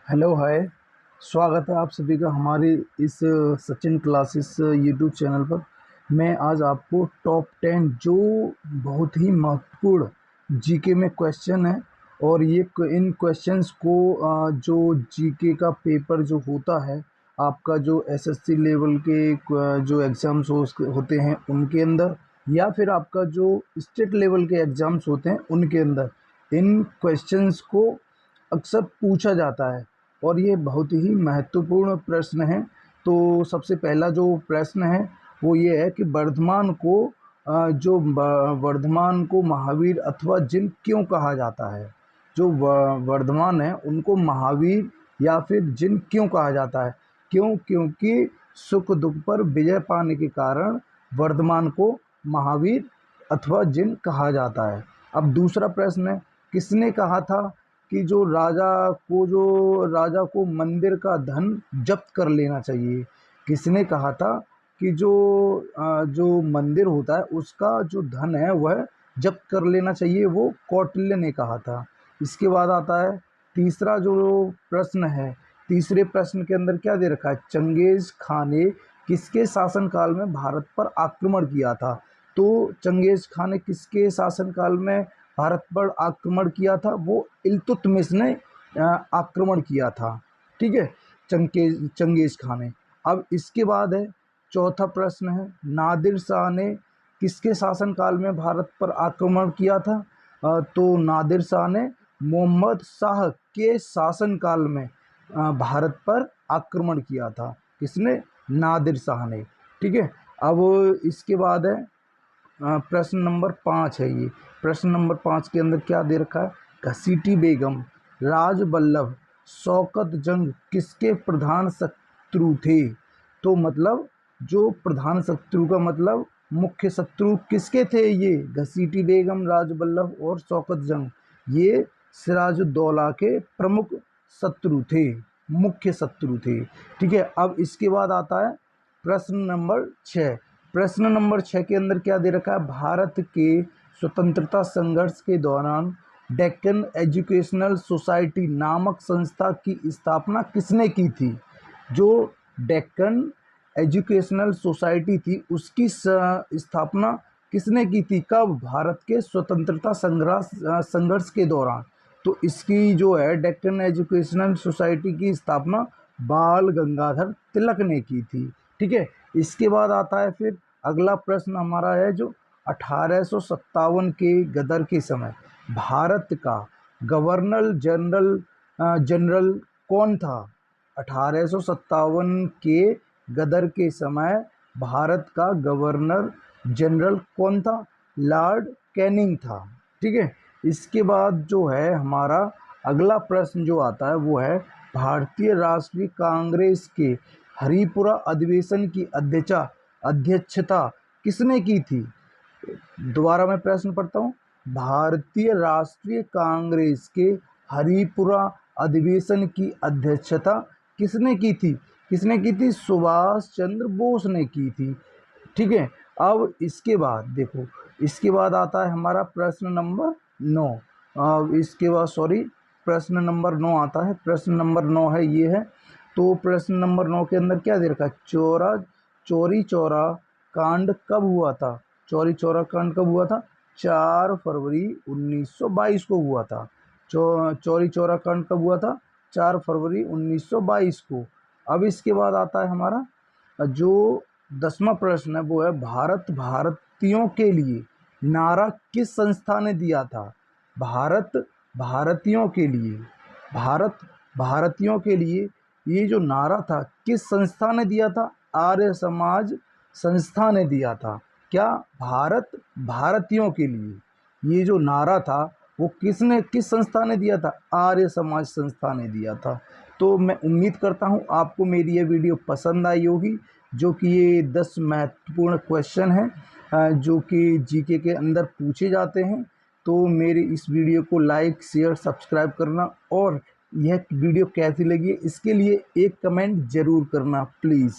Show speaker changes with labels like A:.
A: Hello hi. स्वागत है आप सभी का हमारे इस सचिन क्लासेस यूट्यूब चैनल पर। मैं आज आपको टॉप 10 जो बहुत ही महत्वपूर्ण जीके में क्वेश्चन है, और ये इन क्वेश्चंस को जो जीके का पेपर जो होता है आपका, जो एसएससी लेवल के जो एग्ज़ाम्स होते हैं उनके अंदर, या फिर आपका जो स्टेट लेवल के एग्ज़ाम्स होते हैं उनके अंदर, इन क्वेश्चंस को अक्सर पूछा जाता है। और ये बहुत ही महत्वपूर्ण प्रश्न है। तो सबसे पहला जो प्रश्न है वो ये है कि वर्धमान को महावीर अथवा जिन क्यों कहा जाता है। जो वर्धमान है उनको महावीर या फिर जिन क्यों कहा जाता है। क्यों? क्योंकि सुख दुख पर विजय पाने के कारण वर्धमान को महावीर अथवा जिन कहा जाता है। अब दूसरा प्रश्न है, किसने कहा था कि राजा को मंदिर का धन जब्त कर लेना चाहिए। किसने कहा था कि जो मंदिर होता है उसका जो धन है वह जब्त कर लेना चाहिए, वो कौटिल्य ने कहा था। इसके बाद आता है तीसरा जो प्रश्न है। तीसरे प्रश्न के अंदर क्या दे रखा है, चंगेज खान ने किसके शासनकाल में भारत पर आक्रमण किया था। तो चंगेज खान ने किसके शासनकाल में भारत पर आक्रमण किया था? वो इल्तुतमिश ने आक्रमण किया था। ठीक है, चंगेज खान ने। अब इसके बाद है चौथा प्रश्न है, नादिर शाह ने किसके शासनकाल में भारत पर आक्रमण किया था। तो नादिर शाह ने मोहम्मद शाह के शासनकाल में भारत पर आक्रमण किया था। किसने? नादिर शाह ने। ठीक है। अब इसके बाद है प्रश्न नंबर 5 है ये। प्रश्न नंबर 5 के अंदर क्या दे रखा है, घसीटी बेगम, राज बल्लभ, शौकत जंग किसके प्रधान शत्रु थे। तो मतलब जो प्रधान शत्रु का मतलब मुख्य शत्रु किसके थे? ये घसीटी बेगम, राज बल्लभ और शौकत जंग, ये सिराजुद्दौला के प्रमुख शत्रु थे, मुख्य शत्रु थे। ठीक है। अब इसके बाद आता है प्रश्न नंबर 6। प्रश्न नंबर 6 के अंदर क्या दे रखा है, भारत के स्वतंत्रता संघर्ष के दौरान डेक्कन एजुकेशनल सोसाइटी नामक संस्था की स्थापना किसने की थी। जो डेक्कन एजुकेशनल सोसाइटी थी उसकी स्थापना किसने की थी, कब? भारत के स्वतंत्रता संघर्ष के दौरान। तो इसकी जो है डेक्कन एजुकेशनल सोसाइटी की स्थापना बाल गंगाधर तिलक ने की थी। ठीक है। इसके बाद आता है फिर अगला प्रश्न हमारा है जो 1857 के गदर के समय भारत का गवर्नर जनरल कौन था। 1857 के गदर के समय भारत का गवर्नर जनरल कौन था? लॉर्ड कैनिंग था। ठीक है। इसके बाद जो है हमारा अगला प्रश्न जो आता है वो है, भारतीय राष्ट्रीय कांग्रेस के हरिपुरा अधिवेशन की अध्यक्षता किसने की थी। दोबारा मैं प्रश्न पढ़ता हूँ, भारतीय राष्ट्रीय कांग्रेस के हरिपुरा अधिवेशन की अध्यक्षता किसने की थी? किसने की थी? सुभाष चंद्र बोस ने की थी। ठीक है। अब इसके बाद देखो, इसके बाद आता है हमारा प्रश्न नंबर 9। इसके बाद प्रश्न नंबर 9 आता है। प्रश्न नंबर 9 है ये है। तो प्रश्न नंबर 9 के अंदर क्या दे रखा है, चौरी चौरा कांड कब हुआ था। चौरी चौरा कांड कब हुआ था? 4 फरवरी 1922 को हुआ था। चौरी चौरा कांड कब हुआ था? 4 फरवरी 1922 को। अब इसके बाद आता है हमारा जो 10वां प्रश्न है वो है, भारत भारतीयों के लिए नारा किस संस्था ने दिया था। भारत भारतीयों के लिए, भारत भारतीयों के लिए ये जो नारा था किस संस्था ने दिया था? आर्य समाज संस्था ने दिया था। क्या? भारत भारतीयों के लिए ये जो नारा था वो किस संस्था ने दिया था? आर्य समाज संस्था ने दिया था। तो मैं उम्मीद करता हूँ आपको मेरी ये वीडियो पसंद आई होगी, जो कि ये 10 महत्वपूर्ण क्वेश्चन हैं जो कि जीके के अंदर पूछे जाते हैं। तो मेरी इस वीडियो को लाइक शेयर सब्सक्राइब करना, और यह वीडियो कैसी लगी इसके लिए एक कमेंट ज़रूर करना प्लीज़।